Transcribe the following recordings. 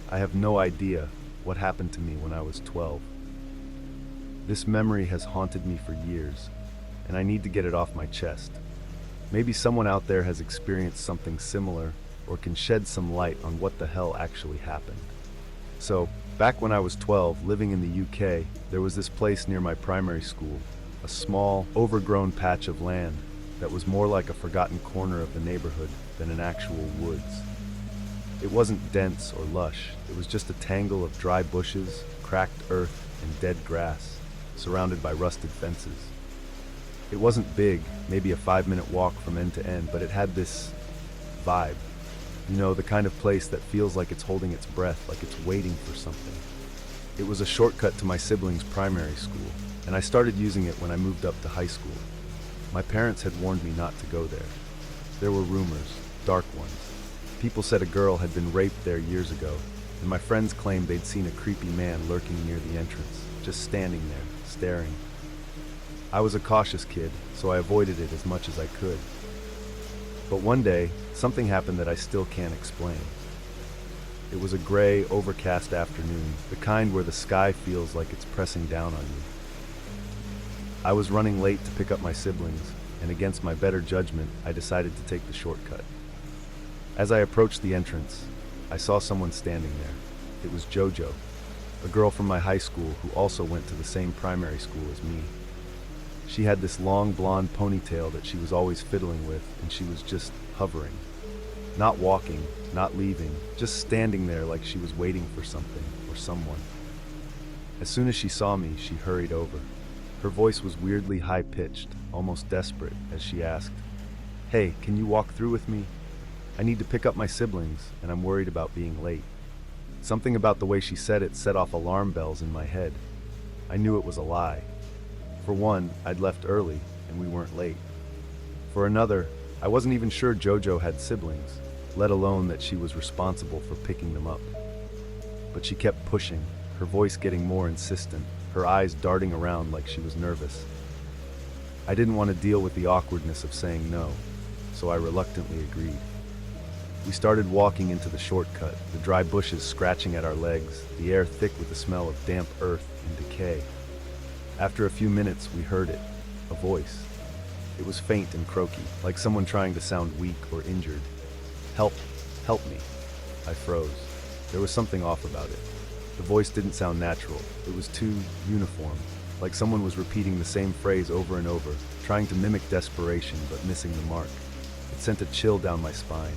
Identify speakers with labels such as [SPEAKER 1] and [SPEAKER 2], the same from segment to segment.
[SPEAKER 1] I have no idea what happened to me when I was 12. This memory has haunted me for years, and I need to get it off my chest. Maybe someone out there has experienced something similar or can shed some light on what the hell actually happened. So, back when I was 12, living in the UK, there was this place near my primary school, a small, overgrown patch of land that was more like a forgotten corner of the neighborhood than an actual woods. It wasn't dense or lush, it was just a tangle of dry bushes, cracked earth, and dead grass, surrounded by rusted fences. It wasn't big, maybe a 5-minute walk from end to end, but it had this vibe. You know, the kind of place that feels like it's holding its breath, like it's waiting for something. It was a shortcut to my siblings' primary school, and I started using it when I moved up to high school. My parents had warned me not to go there. There were rumors, dark ones. People said a girl had been raped there years ago, and my friends claimed they'd seen a creepy man lurking near the entrance, just standing there, staring. I was a cautious kid, so I avoided it as much as I could. But one day, something happened that I still can't explain. It was a gray, overcast afternoon, the kind where the sky feels like it's pressing down on you. I was running late to pick up my siblings, and against my better judgment, I decided to take the shortcut. As I approached the entrance, I saw someone standing there. It was JoJo, a girl from my high school who also went to the same primary school as me. She had this long blonde ponytail that she was always fiddling with, and she was just hovering. Not walking, not leaving, just standing there like she was waiting for something or someone. As soon as she saw me, she hurried over. Her voice was weirdly high-pitched, almost desperate, as she asked, "Hey, can you walk through with me? I need to pick up my siblings, and I'm worried about being late." Something about the way she said it set off alarm bells in my head. I knew it was a lie. For one, I'd left early, and we weren't late. For another, I wasn't even sure JoJo had siblings, let alone that she was responsible for picking them up. But she kept pushing, her voice getting more insistent, her eyes darting around like she was nervous. I didn't want to deal with the awkwardness of saying no, so I reluctantly agreed. We started walking into the shortcut, the dry bushes scratching at our legs, the air thick with the smell of damp earth and decay. After a few minutes, we heard it, a voice. It was faint and croaky, like someone trying to sound weak or injured. "Help, help me." I froze. There was something off about it. The voice didn't sound natural. It was too uniform, like someone was repeating the same phrase over and over, trying to mimic desperation but missing the mark. It sent a chill down my spine.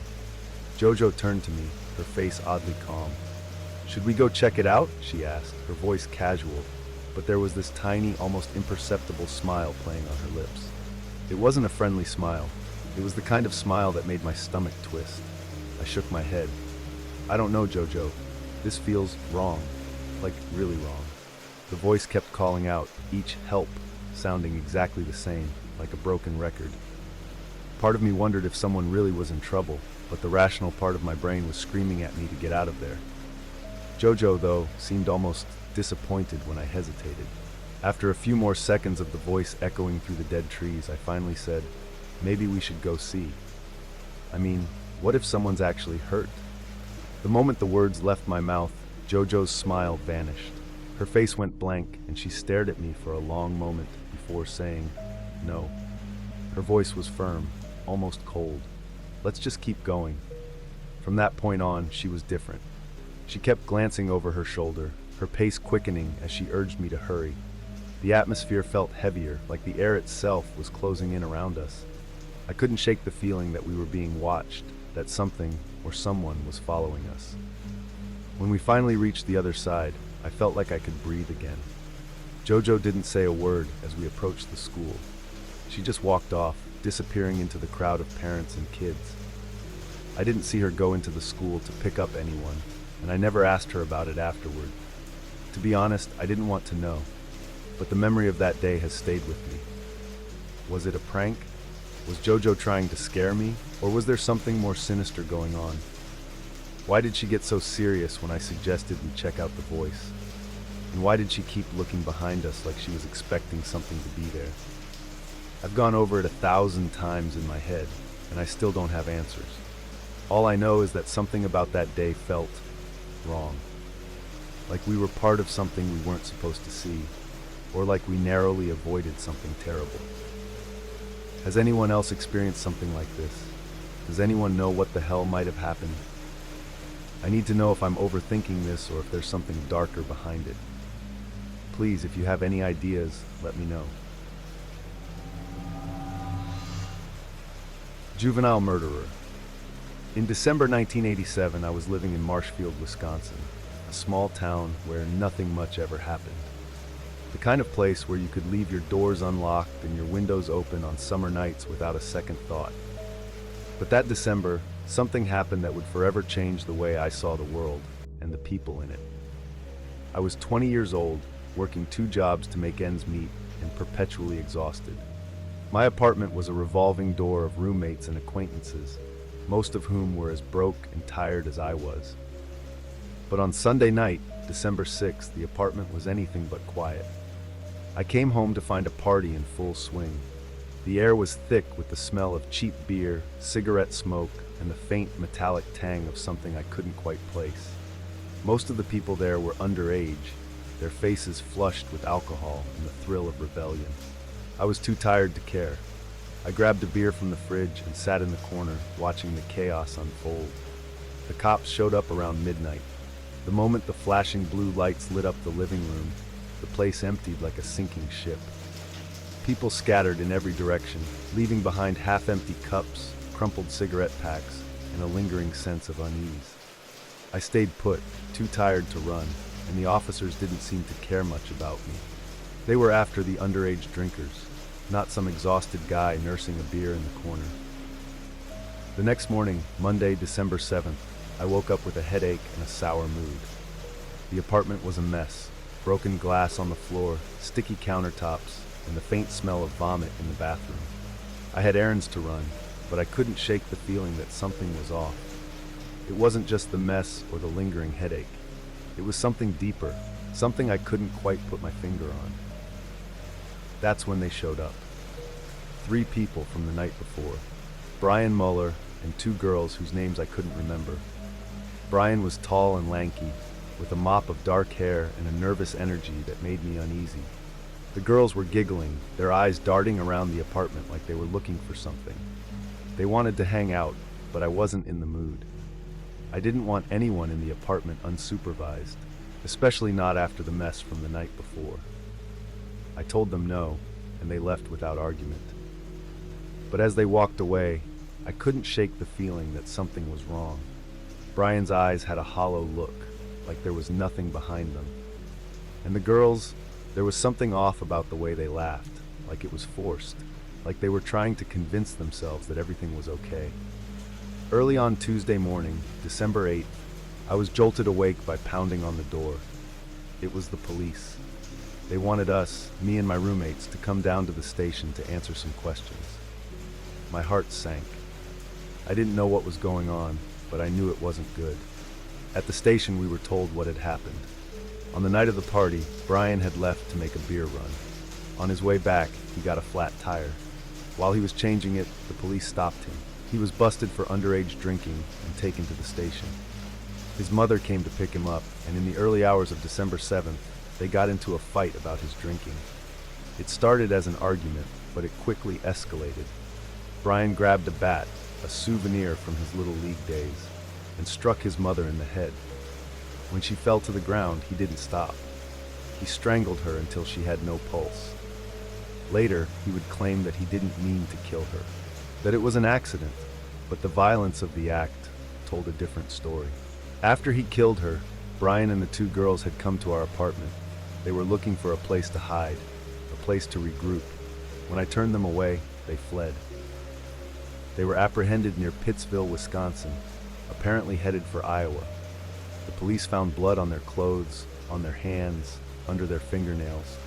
[SPEAKER 1] JoJo turned to me, her face oddly calm. "Should we go check it out?" she asked, her voice casual, but there was this tiny, almost imperceptible smile playing on her lips. It wasn't a friendly smile. It was the kind of smile that made my stomach twist. I shook my head. "I don't know, JoJo. This feels wrong, like really wrong." The voice kept calling out, each "help" sounding exactly the same, like a broken record. Part of me wondered if someone really was in trouble, but the rational part of my brain was screaming at me to get out of there. JoJo, though, seemed almost disappointed when I hesitated. After a few more seconds of the voice echoing through the dead trees, I finally said, "Maybe we should go see. I mean, what if someone's actually hurt?" The moment the words left my mouth, JoJo's smile vanished. Her face went blank, and she stared at me for a long moment before saying, "No." Her voice was firm, almost cold. "Let's just keep going." From that point on, she was different. She kept glancing over her shoulder, her pace quickening as she urged me to hurry. The atmosphere felt heavier, like the air itself was closing in around us. I couldn't shake the feeling that we were being watched, that something or someone was following us. When we finally reached the other side, I felt like I could breathe again. JoJo didn't say a word as we approached the school. She just walked off, disappearing into the crowd of parents and kids. I didn't see her go into the school to pick up anyone, and I never asked her about it afterward. To be honest, I didn't want to know, but the memory of that day has stayed with me. Was it a prank? Was JoJo trying to scare me, or was there something more sinister going on? Why did she get so serious when I suggested we check out the voice? And why did she keep looking behind us like she was expecting something to be there? I've gone over it 1,000 times in my head, and I still don't have answers. All I know is that something about that day felt wrong. Like we were part of something we weren't supposed to see, or like we narrowly avoided something terrible. Has anyone else experienced something like this? Does anyone know what the hell might have happened? I need to know if I'm overthinking this or if there's something darker behind it. Please, if you have any ideas, let me know. Juvenile murderer. In December 1987, I was living in Marshfield, Wisconsin, a small town where nothing much ever happened. The kind of place where you could leave your doors unlocked and your windows open on summer nights without a second thought. But that December, something happened that would forever change the way I saw the world and the people in it. I was 20 years old, working 2 jobs to make ends meet, and perpetually exhausted. My apartment was a revolving door of roommates and acquaintances, most of whom were as broke and tired as I was. But on Sunday night, December 6th, the apartment was anything but quiet. I came home to find a party in full swing. The air was thick with the smell of cheap beer, cigarette smoke, and the faint metallic tang of something I couldn't quite place. Most of the people there were underage, their faces flushed with alcohol and the thrill of rebellion. I was too tired to care. I grabbed a beer from the fridge and sat in the corner, watching the chaos unfold. The cops showed up around midnight. The moment the flashing blue lights lit up the living room, the place emptied like a sinking ship. People scattered in every direction, leaving behind half-empty cups, crumpled cigarette packs, and a lingering sense of unease. I stayed put, too tired to run, and the officers didn't seem to care much about me. They were after the underage drinkers, not some exhausted guy nursing a beer in the corner. The next morning, Monday, December 7th, I woke up with a headache and a sour mood. The apartment was a mess, broken glass on the floor, sticky countertops, and the faint smell of vomit in the bathroom. I had errands to run, but I couldn't shake the feeling that something was off. It wasn't just the mess or the lingering headache. It was something deeper, something I couldn't quite put my finger on. That's when they showed up. 3 people from the night before. Brian Muller and 2 girls whose names I couldn't remember. Brian was tall and lanky, with a mop of dark hair and a nervous energy that made me uneasy. The girls were giggling, their eyes darting around the apartment like they were looking for something. They wanted to hang out, but I wasn't in the mood. I didn't want anyone in the apartment unsupervised, especially not after the mess from the night before. I told them no, and they left without argument. But as they walked away, I couldn't shake the feeling that something was wrong. Brian's eyes had a hollow look, like there was nothing behind them. And the girls, there was something off about the way they laughed, like it was forced, like they were trying to convince themselves that everything was okay. Early on Tuesday morning, December 8th, I was jolted awake by pounding on the door. It was the police. They wanted us, me and my roommates, to come down to the station to answer some questions. My heart sank. I didn't know what was going on, but I knew it wasn't good. At the station, we were told what had happened. On the night of the party, Brian had left to make a beer run. On his way back, he got a flat tire. While he was changing it, the police stopped him. He was busted for underage drinking and taken to the station. His mother came to pick him up, and in the early hours of December 7th, they got into a fight about his drinking. It started as an argument, but it quickly escalated. Brian grabbed a bat, a souvenir from his Little League days, and struck his mother in the head. When she fell to the ground, he didn't stop. He strangled her until she had no pulse. Later, he would claim that he didn't mean to kill her, that it was an accident, but the violence of the act told a different story. After he killed her, Brian and the 2 girls had come to our apartment. They were looking for a place to hide, a place to regroup. When I turned them away, they fled. They were apprehended near Pittsville, Wisconsin, apparently headed for Iowa. The police found blood on their clothes, on their hands, under their fingernails.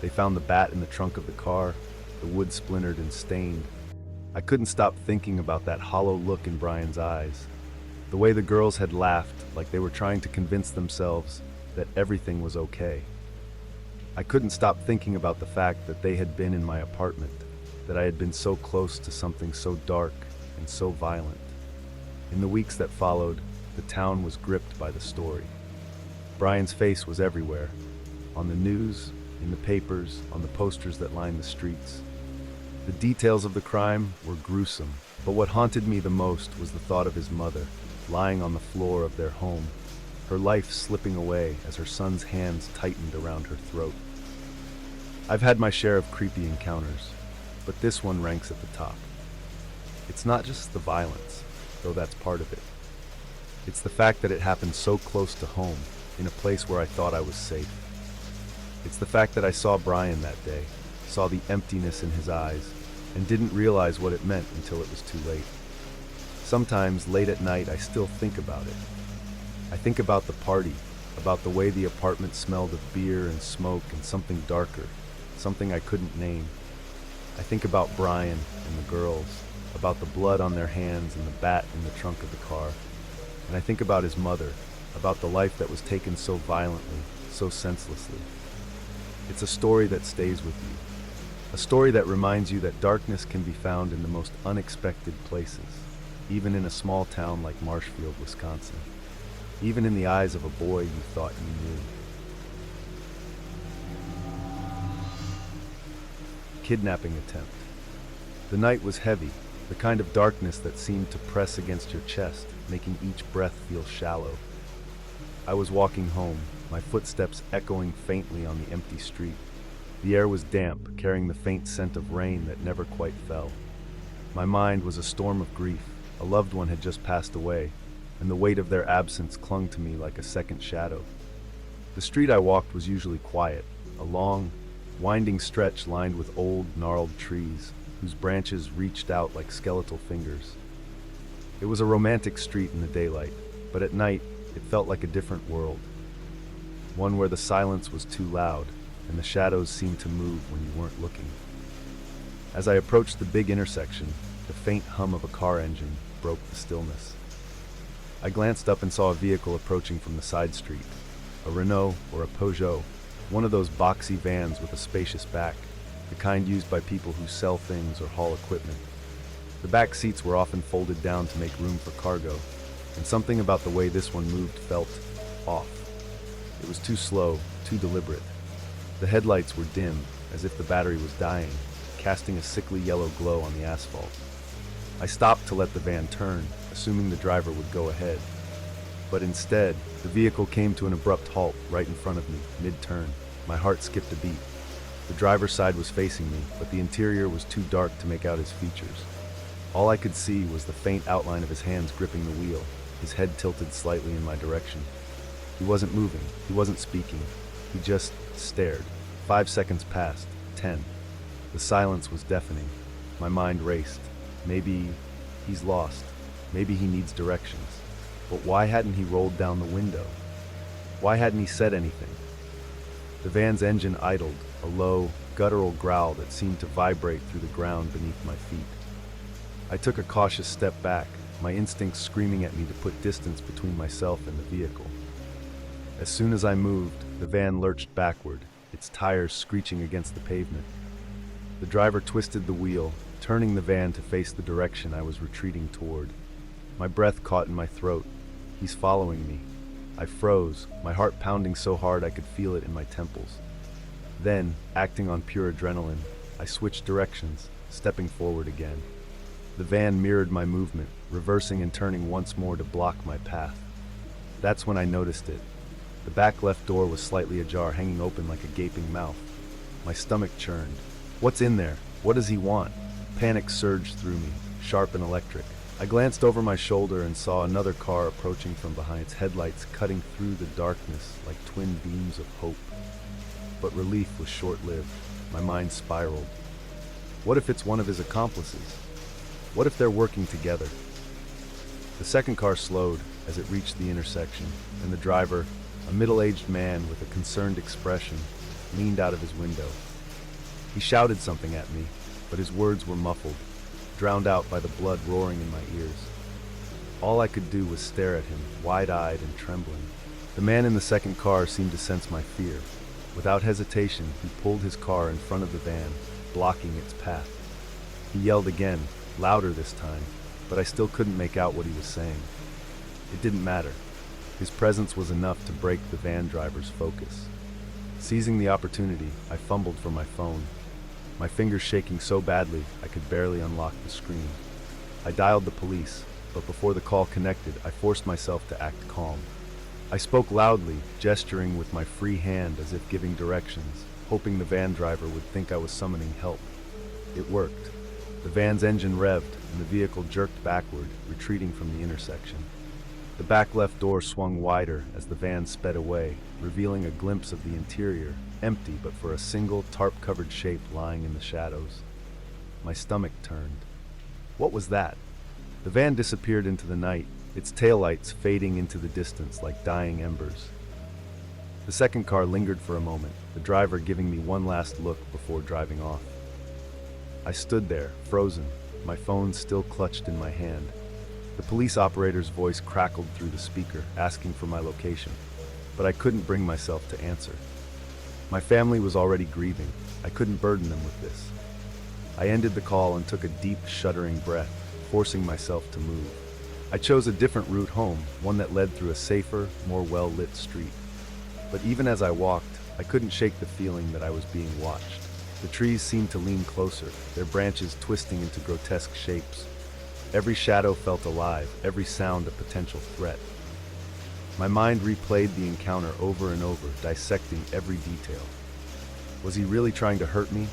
[SPEAKER 1] They found the bat in the trunk of the car, the wood splintered and stained. I couldn't stop thinking about that hollow look in Brian's eyes. The way the girls had laughed, like they were trying to convince themselves that everything was okay. I couldn't stop thinking about the fact that they had been in my apartment, that I had been so close to something so dark and so violent. In the weeks that followed, the town was gripped by the story. Brian's face was everywhere. On the news, in the papers, on the posters that lined the streets. The details of the crime were gruesome, but what haunted me the most was the thought of his mother, lying on the floor of their home, her life slipping away as her son's hands tightened around her throat. I've had my share of creepy encounters, but this one ranks at the top. It's not just the violence, though that's part of it. It's the fact that it happened so close to home, in a place where I thought I was safe. It's the fact that I saw Brian that day, saw the emptiness in his eyes, and didn't realize what it meant until it was too late. Sometimes, late at night, I still think about it. I think about the party, about the way the apartment smelled of beer and smoke and something darker, something I couldn't name. I think about Brian and the girls, about the blood on their hands and the bat in the trunk of the car. And I think about his mother, about the life that was taken so violently, so senselessly. It's a story that stays with you. A story that reminds you that darkness can be found in the most unexpected places, even in a small town like Marshfield, Wisconsin. Even in the eyes of a boy you thought you knew. Kidnapping attempt. The night was heavy, the kind of darkness that seemed to press against your chest, making each breath feel shallow. I was walking home, my footsteps echoing faintly on the empty street. The air was damp, carrying the faint scent of rain that never quite fell. My mind was a storm of grief. A loved one had just passed away, and the weight of their absence clung to me like a second shadow. The street I walked was usually quiet, a long, winding stretch lined with old, gnarled trees, whose branches reached out like skeletal fingers. It was a romantic street in the daylight, but at night, it felt like a different world. One where the silence was too loud, and the shadows seemed to move when you weren't looking. As I approached the big intersection, the faint hum of a car engine broke the stillness. I glanced up and saw a vehicle approaching from the side street. A Renault or a Peugeot, one of those boxy vans with a spacious back, the kind used by people who sell things or haul equipment. The back seats were often folded down to make room for cargo, and something about the way this one moved felt off. It was too slow, too deliberate. The headlights were dim, as if the battery was dying, casting a sickly yellow glow on the asphalt. I stopped to let the van turn, assuming the driver would go ahead. But instead, the vehicle came to an abrupt halt right in front of me, mid-turn. My heart skipped a beat. The driver's side was facing me, but the interior was too dark to make out his features. All I could see was the faint outline of his hands gripping the wheel, his head tilted slightly in my direction. He wasn't moving, he wasn't speaking. He just stared. 5 seconds passed, 10. The silence was deafening. My mind raced. Maybe he's lost. Maybe he needs directions. But why hadn't he rolled down the window? Why hadn't he said anything? The van's engine idled, a low, guttural growl that seemed to vibrate through the ground beneath my feet. I took a cautious step back, my instincts screaming at me to put distance between myself and the vehicle. As soon as I moved, the van lurched backward, its tires screeching against the pavement. The driver twisted the wheel, turning the van to face the direction I was retreating toward. My breath caught in my throat. He's following me. I froze, my heart pounding so hard I could feel it in my temples. Then, acting on pure adrenaline, I switched directions, stepping forward again. The van mirrored my movement, reversing and turning once more to block my path. That's when I noticed it. The back left door was slightly ajar, hanging open like a gaping mouth. My stomach churned. What's in there? What does he want? Panic surged through me, sharp and electric. I glanced over my shoulder and saw another car approaching from behind, its headlights cutting through the darkness like twin beams of hope. But relief was short-lived. My mind spiraled. What if it's one of his accomplices? What if they're working together? The second car slowed as it reached the intersection, and the driver, a middle-aged man with a concerned expression, leaned out of his window. He shouted something at me, but his words were muffled, drowned out by the blood roaring in my ears. All I could do was stare at him, wide-eyed and trembling. The man in the second car seemed to sense my fear. Without hesitation, he pulled his car in front of the van, blocking its path. He yelled again, louder this time, but I still couldn't make out what he was saying. It didn't matter. His presence was enough to break the van driver's focus. Seizing the opportunity, I fumbled for my phone, my fingers shaking so badly I could barely unlock the screen. I dialed the police, but before the call connected, I forced myself to act calm. I spoke loudly, gesturing with my free hand as if giving directions, hoping the van driver would think I was summoning help. It worked. The van's engine revved, and the vehicle jerked backward, retreating from the intersection. The back left door swung wider as the van sped away, revealing a glimpse of the interior, empty but for a single tarp-covered shape lying in the shadows. My stomach turned. What was that? The van disappeared into the night, its taillights fading into the distance like dying embers. The second car lingered for a moment, the driver giving me one last look before driving off. I stood there, frozen, my phone still clutched in my hand. The police operator's voice crackled through the speaker, asking for my location, but I couldn't bring myself to answer. My family was already grieving. I couldn't burden them with this. I ended the call and took a deep, shuddering breath, forcing myself to move. I chose a different route home, one that led through a safer, more well-lit street. But even as I walked, I couldn't shake the feeling that I was being watched. The trees seemed to lean closer, their branches twisting into grotesque shapes. Every shadow felt alive, every sound a potential threat. My mind replayed the encounter over and over, dissecting every detail. Was he really trying to hurt me?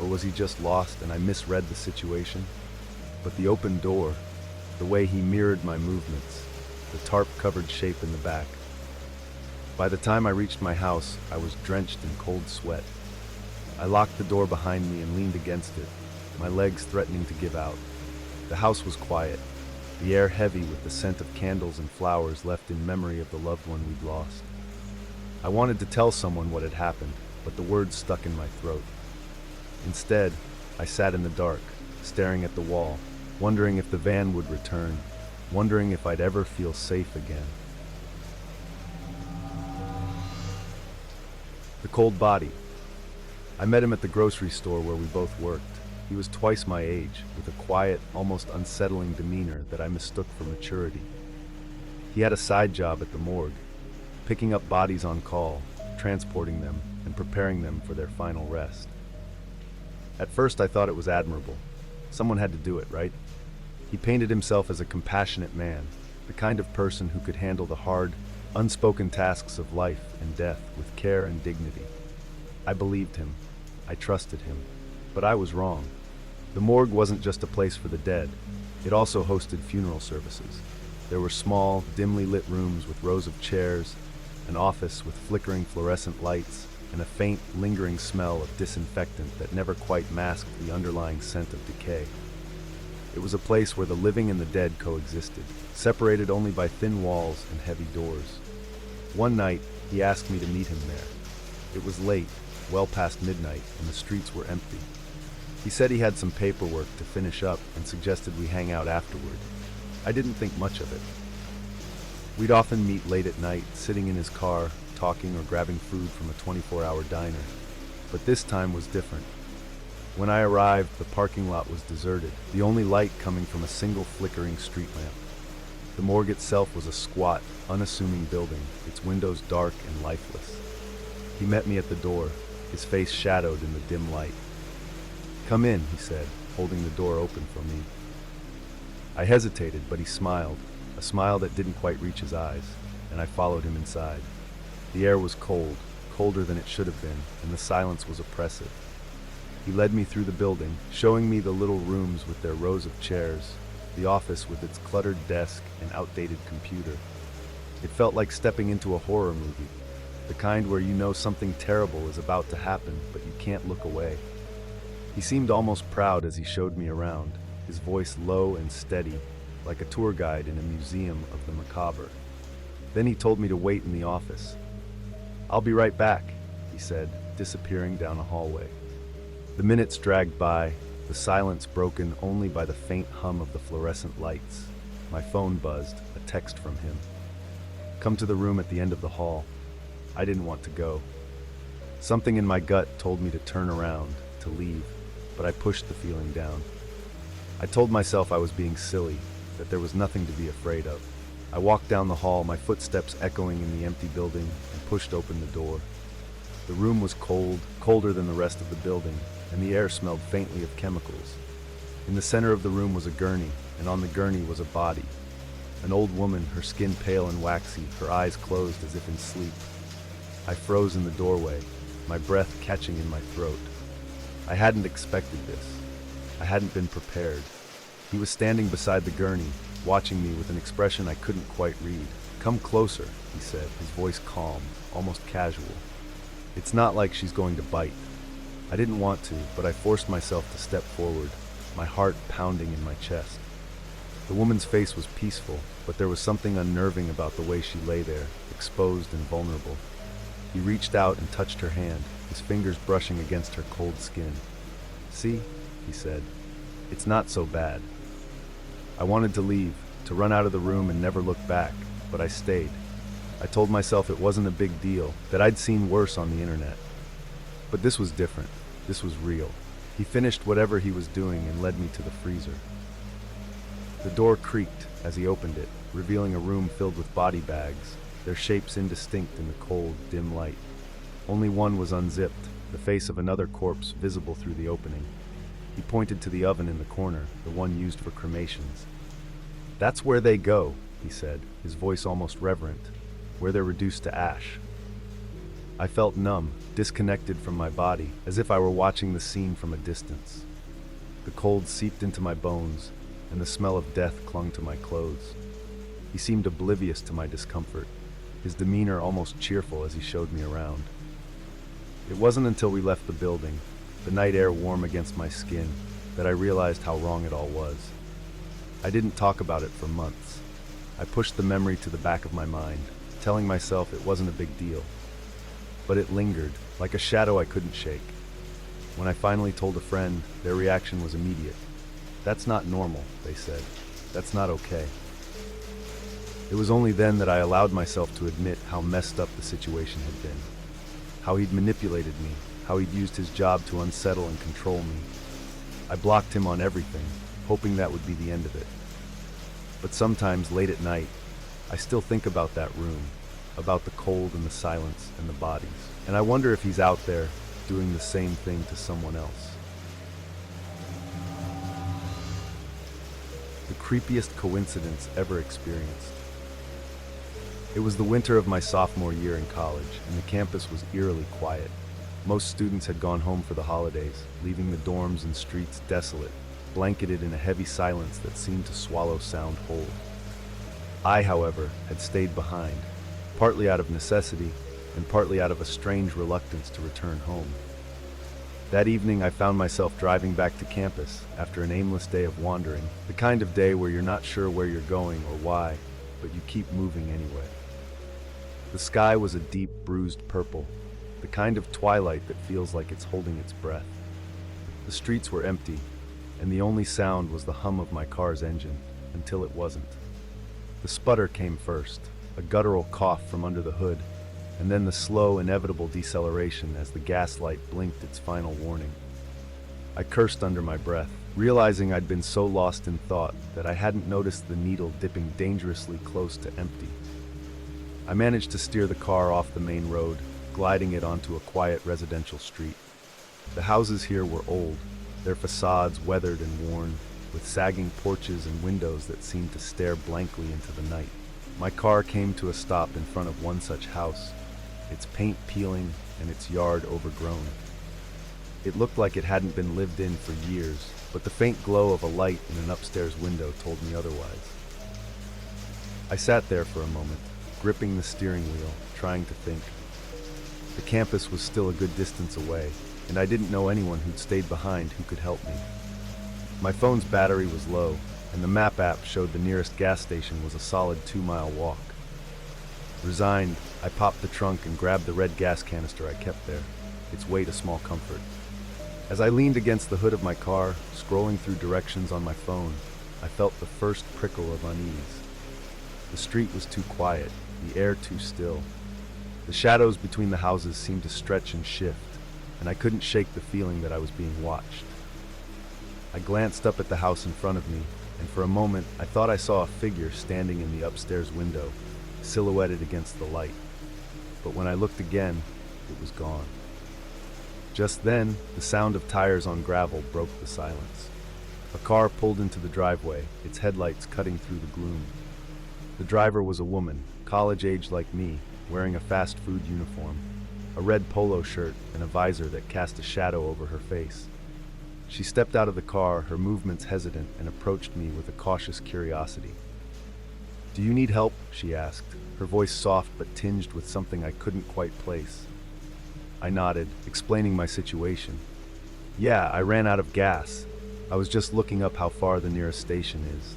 [SPEAKER 1] Or was he just lost and I misread the situation? But the open door, the way he mirrored my movements, the tarp-covered shape in the back. By the time I reached my house, I was drenched in cold sweat. I locked the door behind me and leaned against it, my legs threatening to give out. The house was quiet, the air heavy with the scent of candles and flowers left in memory of the loved one we'd lost. I wanted to tell someone what had happened, but the words stuck in my throat. Instead, I sat in the dark, staring at the wall, wondering if the van would return, wondering if I'd ever feel safe again. The cold body. I met him at the grocery store where we both worked. He was twice my age, with a quiet, almost unsettling demeanor that I mistook for maturity. He had a side job at the morgue, picking up bodies on call, transporting them, and preparing them for their final rest. At first I thought it was admirable. Someone had to do it, right? He painted himself as a compassionate man, the kind of person who could handle the hard, unspoken tasks of life and death with care and dignity. I believed him. I trusted him. But I was wrong. The morgue wasn't just a place for the dead. It also hosted funeral services. There were small, dimly lit rooms with rows of chairs, an office with flickering fluorescent lights, and a faint, lingering smell of disinfectant that never quite masked the underlying scent of decay. It was a place where the living and the dead coexisted, separated only by thin walls and heavy doors. One night, he asked me to meet him there. It was late, well past midnight, and the streets were empty. He said he had some paperwork to finish up and suggested we hang out afterward. I didn't think much of it. We'd often meet late at night, sitting in his car, talking or grabbing food from a 24-hour diner. But this time was different. When I arrived, the parking lot was deserted, the only light coming from a single flickering street lamp. The morgue itself was a squat, unassuming building, its windows dark and lifeless. He met me at the door, his face shadowed in the dim light. "Come in," he said, holding the door open for me. I hesitated, but he smiled, a smile that didn't quite reach his eyes, and I followed him inside. The air was cold, colder than it should have been, and the silence was oppressive. He led me through the building, showing me the little rooms with their rows of chairs, the office with its cluttered desk and outdated computer. It felt like stepping into a horror movie, the kind where you know something terrible is about to happen, but you can't look away. He seemed almost proud as he showed me around, his voice low and steady, like a tour guide in a museum of the macabre. Then he told me to wait in the office. "I'll be right back," he said, disappearing down a hallway. The minutes dragged by, the silence broken only by the faint hum of the fluorescent lights. My phone buzzed, a text from him. "Come to the room at the end of the hall." I didn't want to go. Something in my gut told me to turn around, to leave, but I pushed the feeling down. I told myself I was being silly, that there was nothing to be afraid of. I walked down the hall, my footsteps echoing in the empty building, and pushed open the door. The room was cold, colder than the rest of the building, and the air smelled faintly of chemicals. In the center of the room was a gurney, and on the gurney was a body. An old woman, her skin pale and waxy, her eyes closed as if in sleep. I froze in the doorway, my breath catching in my throat. I hadn't expected this. I hadn't been prepared. He was standing beside the gurney, watching me with an expression I couldn't quite read. "Come closer," he said, his voice calm, almost casual. "It's not like she's going to bite." I didn't want to, but I forced myself to step forward, my heart pounding in my chest. The woman's face was peaceful, but there was something unnerving about the way she lay there, exposed and vulnerable. He reached out and touched her hand, his fingers brushing against her cold skin. "See," he said, "it's not so bad." I wanted to leave, to run out of the room and never look back, but I stayed. I told myself it wasn't a big deal, that I'd seen worse on the internet. But this was different. This was real. He finished whatever he was doing and led me to the freezer. The door creaked as he opened it, revealing a room filled with body bags, their shapes indistinct in the cold, dim light. Only one was unzipped, the face of another corpse visible through the opening. He pointed to the oven in the corner, the one used for cremations. "That's where they go," he said, his voice almost reverent, "where they're reduced to ash." I felt numb, disconnected from my body, as if I were watching the scene from a distance. The cold seeped into my bones, and the smell of death clung to my clothes. He seemed oblivious to my discomfort, his demeanor almost cheerful as he showed me around. It wasn't until we left the building, the night air warm against my skin, that I realized how wrong it all was. I didn't talk about it for months. I pushed the memory to the back of my mind, telling myself it wasn't a big deal. But it lingered, like a shadow I couldn't shake. When I finally told a friend, their reaction was immediate. "That's not normal," they said. "That's not okay." It was only then that I allowed myself to admit how messed up the situation had been. How he'd manipulated me, how he'd used his job to unsettle and control me. I blocked him on everything, hoping that would be the end of it. But sometimes, late at night, I still think about that room, about the cold and the silence and the bodies, and I wonder if he's out there doing the same thing to someone else. The creepiest coincidence ever experienced. It was the winter of my sophomore year in college, and the campus was eerily quiet. Most students had gone home for the holidays, leaving the dorms and streets desolate, blanketed in a heavy silence that seemed to swallow sound whole. I, however, had stayed behind, partly out of necessity and partly out of a strange reluctance to return home. That evening, I found myself driving back to campus after an aimless day of wandering, the kind of day where you're not sure where you're going or why, but you keep moving anyway. The sky was a deep, bruised purple, the kind of twilight that feels like it's holding its breath. The streets were empty, and the only sound was the hum of my car's engine, until it wasn't. The sputter came first, a guttural cough from under the hood, and then the slow, inevitable deceleration as the gas light blinked its final warning. I cursed under my breath, realizing I'd been so lost in thought that I hadn't noticed the needle dipping dangerously close to empty. I managed to steer the car off the main road, gliding it onto a quiet residential street. The houses here were old, their facades weathered and worn, with sagging porches and windows that seemed to stare blankly into the night. My car came to a stop in front of one such house, its paint peeling and its yard overgrown. It looked like it hadn't been lived in for years, but the faint glow of a light in an upstairs window told me otherwise. I sat there for a moment, gripping the steering wheel, trying to think. The campus was still a good distance away, and I didn't know anyone who'd stayed behind who could help me. My phone's battery was low, and the map app showed the nearest gas station was a solid 2-mile walk. Resigned, I popped the trunk and grabbed the red gas canister I kept there, its weight a small comfort. As I leaned against the hood of my car, scrolling through directions on my phone, I felt the first prickle of unease. The street was too quiet, the air too still. The shadows between the houses seemed to stretch and shift, and I couldn't shake the feeling that I was being watched. I glanced up at the house in front of me, and for a moment I thought I saw a figure standing in the upstairs window, silhouetted against the light. But when I looked again, it was gone. Just then, the sound of tires on gravel broke the silence. A car pulled into the driveway, its headlights cutting through the gloom. The driver was a woman, college-age like me, wearing a fast food uniform, a red polo shirt and a visor that cast a shadow over her face. She stepped out of the car, her movements hesitant, and approached me with a cautious curiosity. "Do you need help?" she asked, her voice soft but tinged with something I couldn't quite place. I nodded, explaining my situation. "Yeah, I ran out of gas. I was just looking up how far the nearest station is."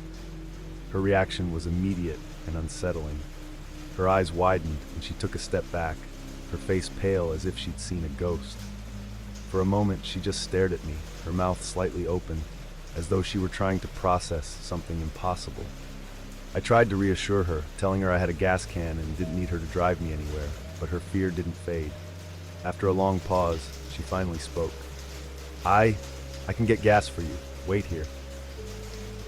[SPEAKER 1] Her reaction was immediate and unsettling. Her eyes widened and she took a step back, her face pale as if she'd seen a ghost. For a moment, she just stared at me, her mouth slightly open, as though she were trying to process something impossible. I tried to reassure her, telling her I had a gas can and didn't need her to drive me anywhere, but her fear didn't fade. After a long pause, she finally spoke. I can get gas for you. Wait here."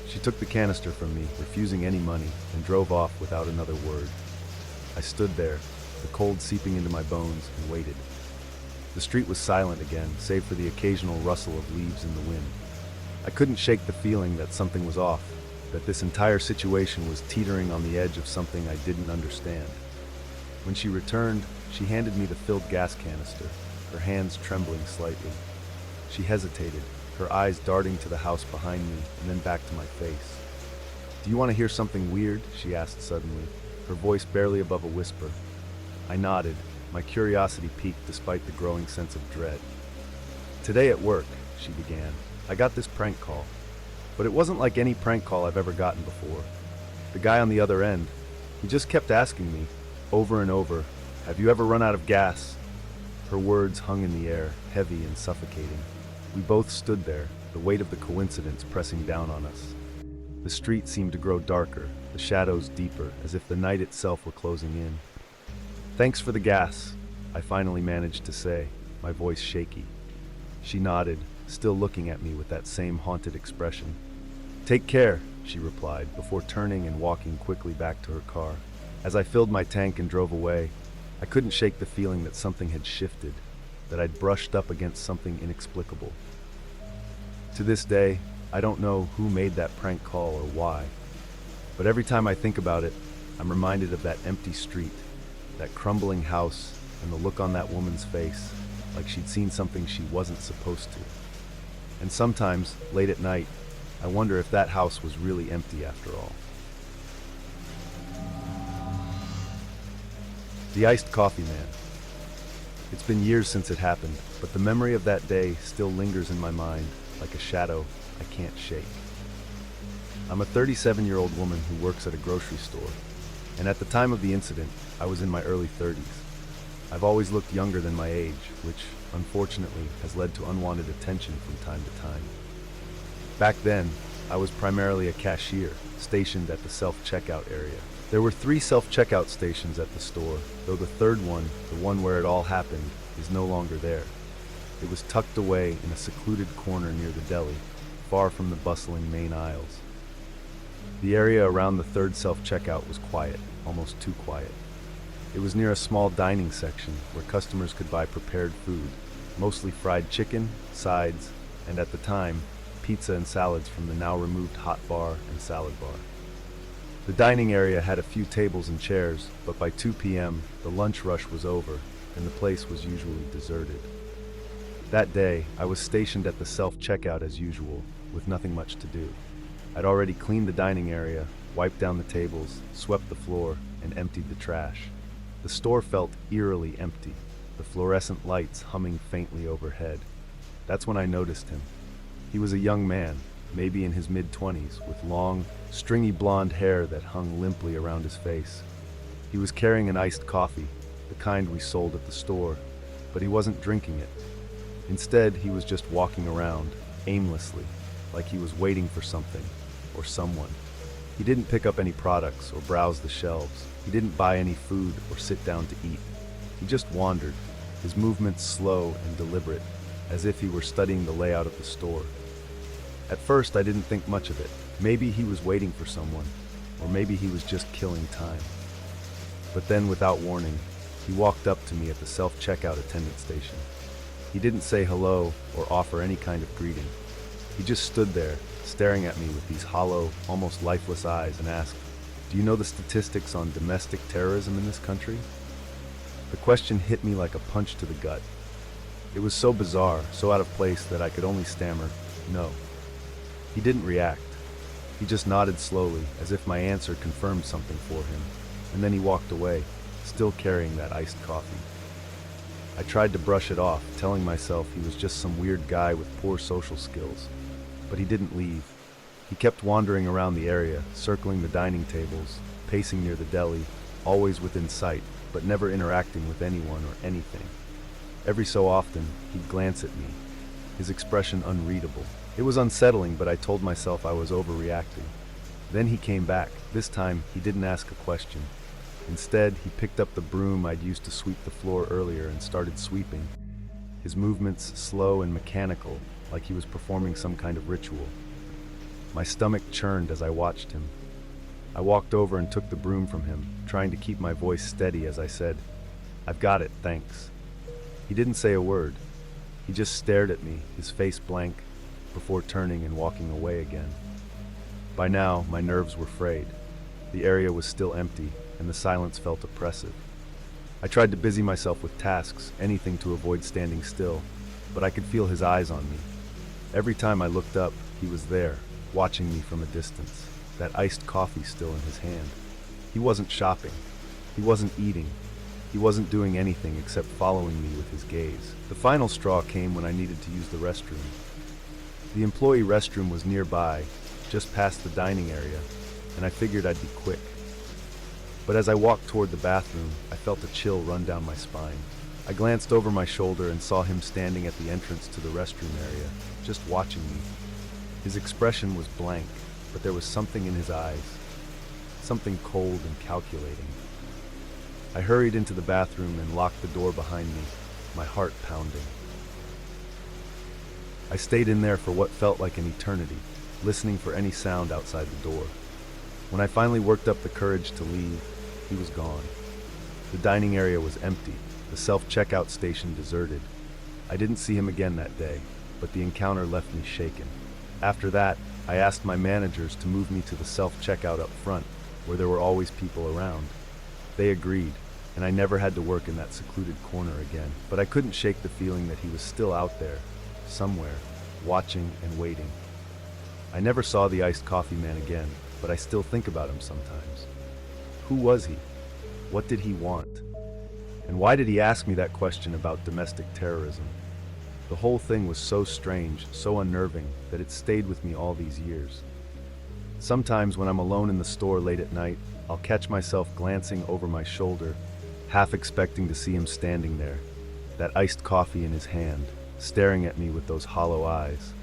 [SPEAKER 1] She took the canister from me, refusing any money, and drove off without another word. I stood there, the cold seeping into my bones, and waited. The street was silent again, save for the occasional rustle of leaves in the wind. I couldn't shake the feeling that something was off, that this entire situation was teetering on the edge of something I didn't understand. When she returned, she handed me the filled gas canister, her hands trembling slightly. She hesitated, her eyes darting to the house behind me and then back to my face. "Do you want to hear something weird?" she asked suddenly, her voice barely above a whisper. I nodded, my curiosity piqued despite the growing sense of dread. "Today at work," she began, "I got this prank call. But it wasn't like any prank call I've ever gotten before. The guy on the other end, he just kept asking me, over and over, 'Have you ever run out of gas?'" Her words hung in the air, heavy and suffocating. We both stood there, the weight of the coincidence pressing down on us. The street seemed to grow darker, the shadows deeper, as if the night itself were closing in. "Thanks for the gas," I finally managed to say, my voice shaky. She nodded, still looking at me with that same haunted expression. "Take care," she replied, before turning and walking quickly back to her car. As I filled my tank and drove away, I couldn't shake the feeling that something had shifted, that I'd brushed up against something inexplicable. To this day, I don't know who made that prank call or why, but every time I think about it, I'm reminded of that empty street, that crumbling house, and the look on that woman's face, like she'd seen something she wasn't supposed to. And sometimes, late at night, I wonder if that house was really empty after all. The iced coffee man. It's been years since it happened, but the memory of that day still lingers in my mind like a shadow I can't shake. I'm a 37-year-old woman who works at a grocery store, and at the time of the incident, I was in my early 30s. I've always looked younger than my age, which, unfortunately, has led to unwanted attention from time to time. Back then, I was primarily a cashier, stationed at the self-checkout area. There were 3 self-checkout stations at the store, though the third one, the one where it all happened, is no longer there. It was tucked away in a secluded corner near the deli, far from the bustling main aisles. The area around the third self-checkout was quiet, almost too quiet. It was near a small dining section where customers could buy prepared food, mostly fried chicken, sides, and at the time, pizza and salads from the now removed hot bar and salad bar. The dining area had a few tables and chairs, but by 2 p.m., the lunch rush was over, and the place was usually deserted. That day, I was stationed at the self-checkout as usual, with nothing much to do. I'd already cleaned the dining area, wiped down the tables, swept the floor, and emptied the trash. The store felt eerily empty, the fluorescent lights humming faintly overhead. That's when I noticed him. He was a young man, maybe in his mid-20s, with long, stringy blonde hair that hung limply around his face. He was carrying an iced coffee, the kind we sold at the store, but he wasn't drinking it. Instead, he was just walking around, aimlessly, like he was waiting for something, or someone. He didn't pick up any products or browse the shelves. He didn't buy any food or sit down to eat. He just wandered, his movements slow and deliberate, as if he were studying the layout of the store. At first, I didn't think much of it. Maybe he was waiting for someone, or maybe he was just killing time. But then, without warning, he walked up to me at the self-checkout attendant station. He didn't say hello or offer any kind of greeting. He just stood there, staring at me with these hollow, almost lifeless eyes and asked, "Do you know the statistics on domestic terrorism in this country?" The question hit me like a punch to the gut. It was so bizarre, so out of place that I could only stammer, "No." He didn't react. He just nodded slowly, as if my answer confirmed something for him, and then he walked away, still carrying that iced coffee. I tried to brush it off, telling myself he was just some weird guy with poor social skills. But he didn't leave. He kept wandering around the area, circling the dining tables, pacing near the deli, always within sight, but never interacting with anyone or anything. Every so often, he'd glance at me, his expression unreadable. It was unsettling, but I told myself I was overreacting. Then he came back. This time, he didn't ask a question. Instead, he picked up the broom I'd used to sweep the floor earlier and started sweeping, his movements slow and mechanical, like he was performing some kind of ritual. My stomach churned as I watched him. I walked over and took the broom from him, trying to keep my voice steady as I said, "I've got it, thanks." He didn't say a word. He just stared at me, his face blank, before turning and walking away again. By now, my nerves were frayed. The area was still empty, and the silence felt oppressive. I tried to busy myself with tasks, anything to avoid standing still, but I could feel his eyes on me. Every time I looked up, he was there, watching me from a distance, that iced coffee still in his hand. He wasn't shopping. He wasn't eating. He wasn't doing anything except following me with his gaze. The final straw came when I needed to use the restroom. The employee restroom was nearby, just past the dining area, and I figured I'd be quick. But as I walked toward the bathroom, I felt a chill run down my spine. I glanced over my shoulder and saw him standing at the entrance to the restroom area, just watching me. His expression was blank, but there was something in his eyes, something cold and calculating. I hurried into the bathroom and locked the door behind me, my heart pounding. I stayed in there for what felt like an eternity, listening for any sound outside the door. When I finally worked up the courage to leave, he was gone. The dining area was empty, the self-checkout station deserted. I didn't see him again that day, but the encounter left me shaken. After that, I asked my managers to move me to the self-checkout up front, where there were always people around. They agreed, and I never had to work in that secluded corner again. But I couldn't shake the feeling that he was still out there, somewhere, watching and waiting. I never saw the iced coffee man again, but I still think about him sometimes. Who was he? What did he want? And why did he ask me that question about domestic terrorism? The whole thing was so strange, so unnerving, that it stayed with me all these years. Sometimes when I'm alone in the store late at night, I'll catch myself glancing over my shoulder, half expecting to see him standing there, that iced coffee in his hand, staring at me with those hollow eyes.